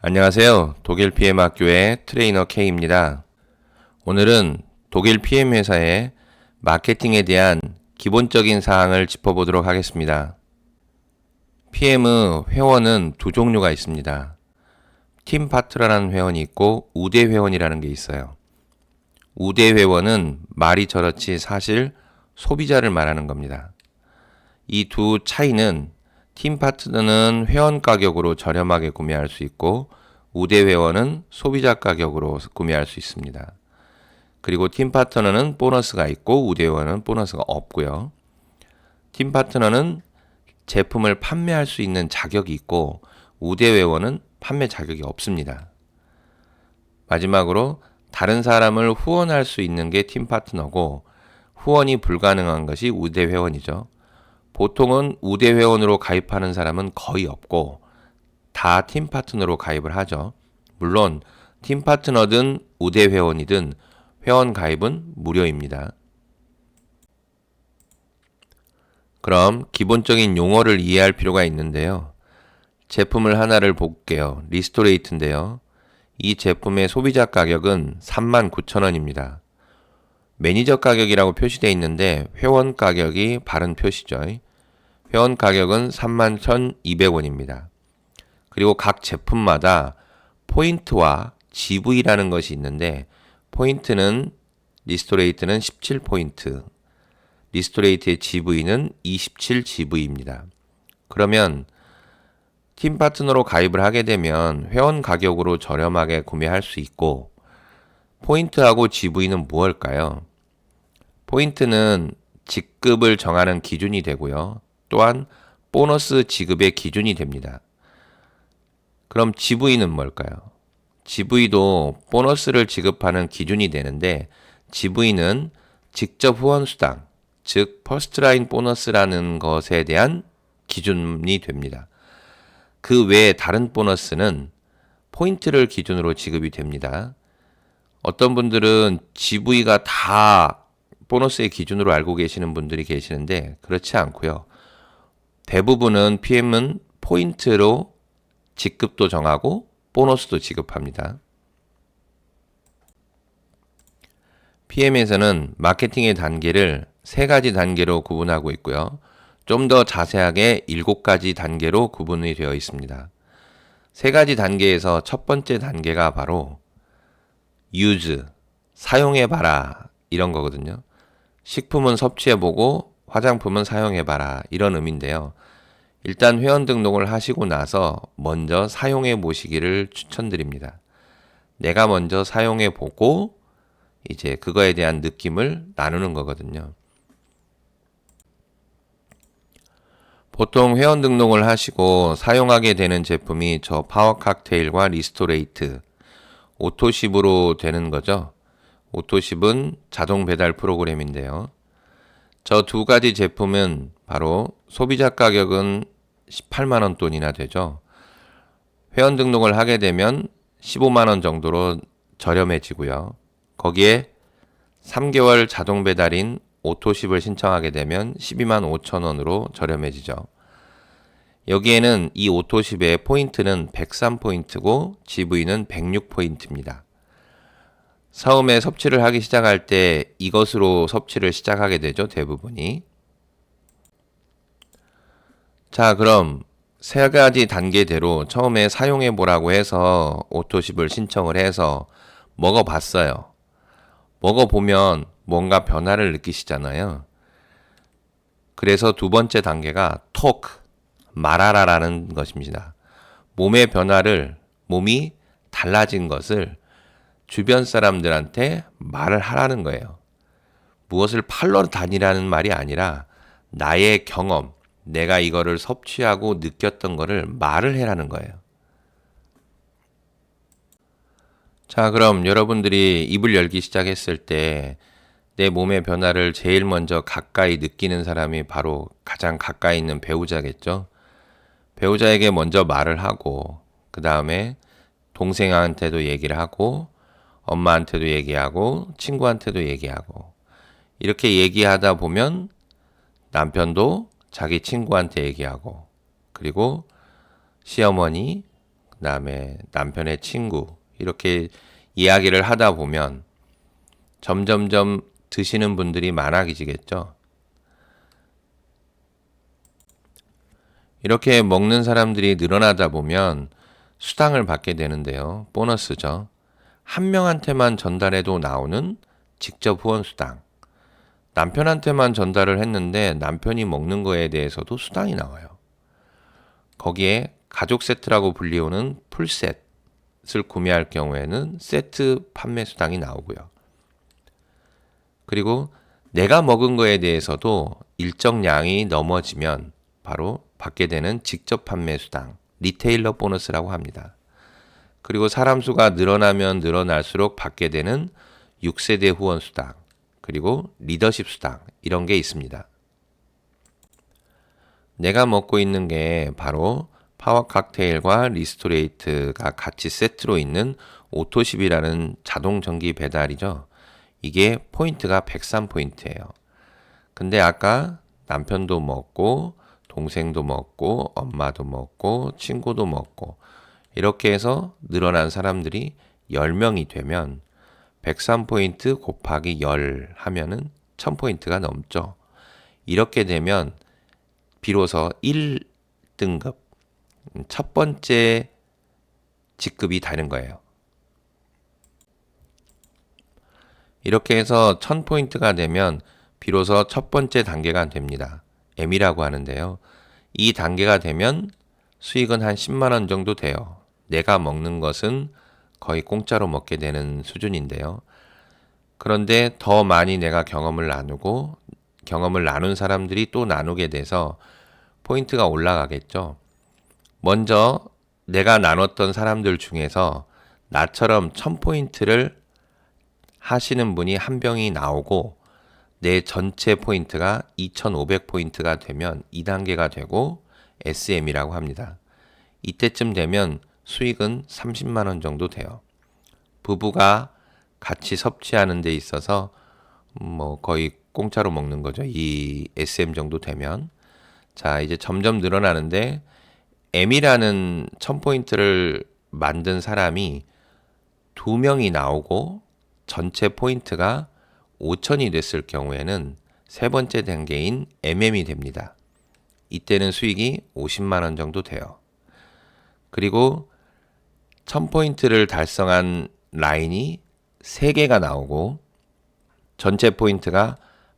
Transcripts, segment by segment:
안녕하세요. 독일 PM 학교의 트레이너 K입니다. 오늘은 독일 PM 회사의 마케팅에 대한 기본적인 사항을 짚어보도록 하겠습니다. PM의 회원은 두 종류가 있습니다. 팀 파트너라는 회원이 있고 우대 회원이라는 게 있어요. 우대 회원은 말이 저렇지 사실 소비자를 말하는 겁니다. 이 두 차이는 팀 파트너는 회원 가격으로 저렴하게 구매할 수 있고 우대 회원은 소비자 가격으로 구매할 수 있습니다. 그리고 팀 파트너는 보너스가 있고 우대 회원은 보너스가 없고요. 팀 파트너는 제품을 판매할 수 있는 자격이 있고 우대 회원은 판매 자격이 없습니다. 마지막으로 다른 사람을 후원할 수 있는 게 팀 파트너고 후원이 불가능한 것이 우대 회원이죠. 보통은 우대 회원으로 가입하는 사람은 거의 없고 다 팀 파트너로 가입을 하죠. 물론 팀 파트너든 우대 회원이든 회원 가입은 무료입니다. 그럼 기본적인 용어를 이해할 필요가 있는데요. 제품을 하나를 볼게요. 리스토레이트인데요. 이 제품의 소비자 가격은 39,000원입니다. 매니저 가격이라고 표시되어 있는데 회원 가격이 바른 표시죠. 회원 가격은 31,200원입니다. 그리고 각 제품마다 포인트와 GV라는 것이 있는데 포인트는 리스토레이트는 17포인트, 리스토레이트의 GV는 27GV입니다. 그러면 팀 파트너로 가입을 하게 되면 회원 가격으로 저렴하게 구매할 수 있고 포인트하고 GV는 무엇일까요? 포인트는 직급을 정하는 기준이 되고요. 또한 보너스 지급의 기준이 됩니다. 그럼 GV는 뭘까요? GV도 보너스를 지급하는 기준이 되는데 GV는 직접 후원 수당, 즉 퍼스트라인 보너스라는 것에 대한 기준이 됩니다. 그 외에 다른 보너스는 포인트를 기준으로 지급이 됩니다. 어떤 분들은 GV가 다 보너스의 기준으로 알고 계시는 분들이 계시는데 그렇지 않고요. 대부분은 PM은 포인트로 직급도 정하고 보너스도 지급합니다. PM에서는 마케팅의 단계를 3가지 단계로 구분하고 있고요. 좀 더 자세하게 7가지 단계로 구분이 되어 있습니다. 3가지 단계에서 첫 번째 단계가 바로 use, 사용해봐라 이런 거거든요. 식품은 섭취해보고 화장품은 사용해봐라 이런 의미인데요. 일단 회원 등록을 하시고 나서 먼저 사용해 보시기를 추천드립니다. 내가 먼저 사용해 보고 이제 그거에 대한 느낌을 나누는 거거든요. 보통 회원 등록을 하시고 사용하게 되는 제품이 저 파워 칵테일과 리스토레이트, 오토십으로 되는 거죠. 오토십은 자동 배달 프로그램인데요. 저 두 가지 제품은 바로 소비자 가격은 18만원 돈이나 되죠. 회원 등록을 하게 되면 15만원 정도로 저렴해지고요. 거기에 3개월 자동 배달인 오토십을 신청하게 되면 12만 5천원으로 저렴해지죠. 여기에는 이 오토십의 포인트는 103포인트고 GV는 106포인트입니다. 처음에 섭취를 하기 시작할 때 이것으로 섭취를 시작하게 되죠. 대부분이. 자, 그럼 3가지 단계대로 처음에 사용해 보라고 해서 오토십을 신청을 해서 먹어봤어요. 먹어보면 뭔가 변화를 느끼시잖아요. 그래서 두 번째 단계가 토크, 말하라라는 것입니다. 몸의 변화를, 몸이 달라진 것을 주변 사람들한테 말을 하라는 거예요. 무엇을 팔러 다니라는 말이 아니라 나의 경험, 내가 이거를 섭취하고 느꼈던 거를 말을 해라는 거예요. 자, 그럼 여러분들이 입을 열기 시작했을 때 내 몸의 변화를 제일 먼저 가까이 느끼는 사람이 바로 가장 가까이 있는 배우자겠죠. 배우자에게 먼저 말을 하고 그 다음에 동생한테도 얘기를 하고 엄마한테도 얘기하고 친구한테도 얘기하고 이렇게 얘기하다 보면 남편도 자기 친구한테 얘기하고 그리고 시어머니, 그다음에 남편의 친구 이렇게 이야기를 하다 보면 점점점 드시는 분들이 많아지겠죠. 이렇게 먹는 사람들이 늘어나다 보면 수당을 받게 되는데요. 보너스죠. 한 명한테만 전달해도 나오는 직접 후원 수당. 남편한테만 전달을 했는데 남편이 먹는 거에 대해서도 수당이 나와요. 거기에 가족 세트라고 불리우는 풀셋을 구매할 경우에는 세트 판매 수당이 나오고요. 그리고 내가 먹은 거에 대해서도 일정량이 넘어지면 바로 받게 되는 직접 판매 수당, 리테일러 보너스라고 합니다. 그리고 사람 수가 늘어나면 늘어날수록 받게 되는 6세대 후원 수당, 그리고 리더십 수당 이런 게 있습니다. 내가 먹고 있는 게 바로 파워 칵테일과 리스토레이트가 같이 세트로 있는 오토십이라는 자동 전기 배달이죠. 이게 포인트가 103포인트예요. 근데 아까 남편도 먹고 동생도 먹고 엄마도 먹고 친구도 먹고 이렇게 해서 늘어난 사람들이 10명이 되면 103포인트 곱하기 10 하면은 1000포인트가 넘죠. 이렇게 되면 비로소 1등급, 첫 번째 직급이 되는 거예요. 이렇게 해서 1000포인트가 되면 비로소 첫 번째 단계가 됩니다. M이라고 하는데요. 이 단계가 되면 수익은 한 10만 원 정도 돼요. 내가 먹는 것은 거의 공짜로 먹게 되는 수준인데요. 그런데 더 많이 내가 경험을 나누고 경험을 나눈 사람들이 또 나누게 돼서 포인트가 올라가겠죠. 먼저 내가 나눴던 사람들 중에서 나처럼 1000포인트를 하시는 분이 한 병이 나오고 내 전체 포인트가 2500포인트가 되면 2단계가 되고 SM이라고 합니다. 이때쯤 되면 수익은 30만 원 정도 돼요. 부부가 같이 섭취하는 데 있어서 거의 공짜로 먹는 거죠. 이 SM 정도 되면. 자, 이제 점점 늘어나는데 M이라는 1000포인트를 만든 사람이 2명이 나오고 전체 포인트가 5000이 됐을 경우에는 세 번째 단계인 MM이 됩니다. 이때는 수익이 50만 원 정도 돼요. 그리고 1000포인트를 달성한 라인이 3개가 나오고 전체 포인트가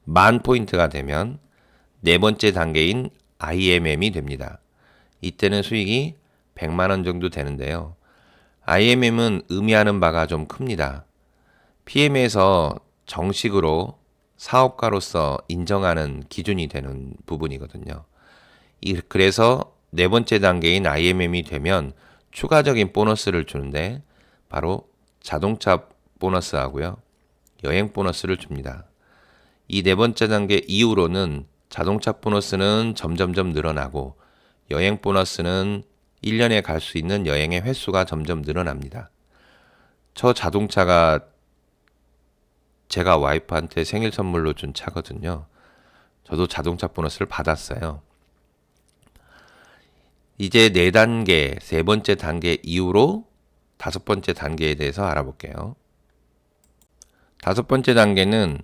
10,000포인트가 되면 네 번째 단계인 IMM이 됩니다. 이때는 수익이 100만 원 정도 되는데요. IMM은 의미하는 바가 좀 큽니다. PM에서 정식으로 사업가로서 인정하는 기준이 되는 부분이거든요. 그래서 네 번째 단계인 IMM이 되면 추가적인 보너스를 주는데 바로 자동차 보너스하고요. 여행 보너스를 줍니다. 이 네 번째 단계 이후로는 자동차 보너스는 점점점 늘어나고 여행 보너스는 1년에 갈 수 있는 여행의 횟수가 점점 늘어납니다. 저 자동차가 제가 와이프한테 생일 선물로 준 차거든요. 저도 자동차 보너스를 받았어요. 이제 4단계, 세 번째 단계 이후로 5번째 단계에 대해서 알아볼게요. 5번째 단계는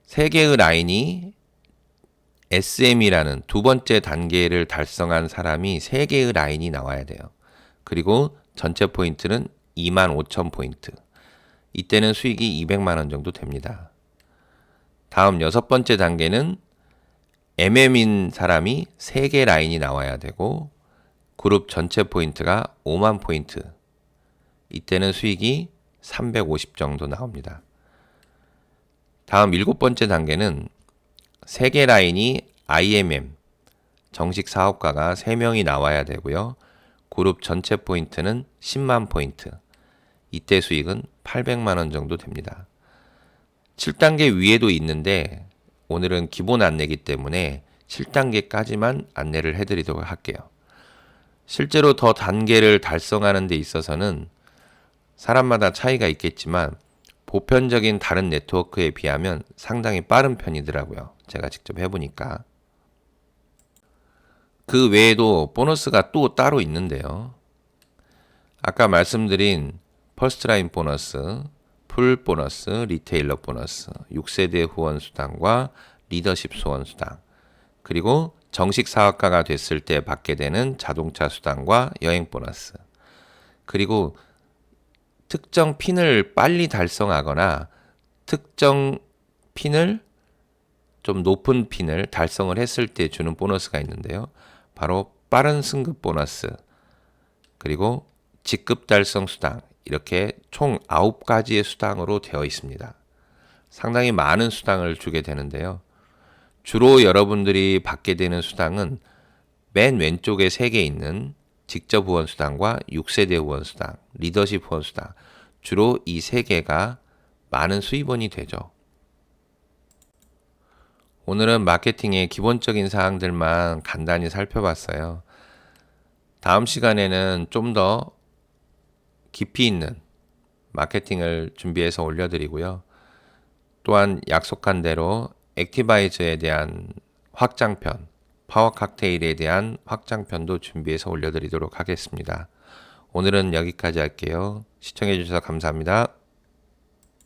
3개의 라인이 SM이라는 두 번째 단계를 달성한 사람이 3개의 라인이 나와야 돼요. 그리고 전체 포인트는 25,000포인트. 이때는 수익이 200만 원 정도 됩니다. 다음 6번째 단계는 MM인 사람이 3개 라인이 나와야 되고 그룹 전체 포인트가 5만 포인트. 이때는 수익이 350 정도 나옵니다. 다음 7번째 단계는 3개 라인이 IMM, 정식 사업가가 3명이 나와야 되고요. 그룹 전체 포인트는 10만 포인트. 이때 수익은 800만 원 정도 됩니다. 7단계 위에도 있는데 오늘은 기본 안내이기 때문에 7단계까지만 안내를 해드리도록 할게요. 실제로 더 단계를 달성하는 데 있어서는 사람마다 차이가 있겠지만 보편적인 다른 네트워크에 비하면 상당히 빠른 편이더라고요. 제가 직접 해보니까. 그 외에도 보너스가 또 따로 있는데요. 아까 말씀드린 퍼스트라인 보너스, 풀 보너스, 리테일러 보너스, 6세대 후원 수당과 리더십 후원 수당, 그리고 정식 사업가가 됐을 때 받게 되는 자동차 수당과 여행 보너스, 그리고 특정 핀을 빨리 달성하거나 특정 핀을 좀 높은 핀을 달성을 했을 때 주는 보너스가 있는데요. 바로 빠른 승급 보너스, 그리고 직급 달성 수당, 이렇게 총 9가지의 수당으로 되어 있습니다. 상당히 많은 수당을 주게 되는데요. 주로 여러분들이 받게 되는 수당은 맨 왼쪽에 3개 있는 직접 후원 수당과 6세대 후원 수당, 리더십 후원 수당, 주로 이 3개가 많은 수입원이 되죠. 오늘은 마케팅의 기본적인 사항들만 간단히 살펴봤어요. 다음 시간에는 좀 더 깊이 있는 마케팅을 준비해서 올려드리고요. 또한 약속한 대로 액티바이저에 대한 확장편, 파워 칵테일에 대한 확장편도 준비해서 올려드리도록 하겠습니다. 오늘은 여기까지 할게요. 시청해주셔서 감사합니다.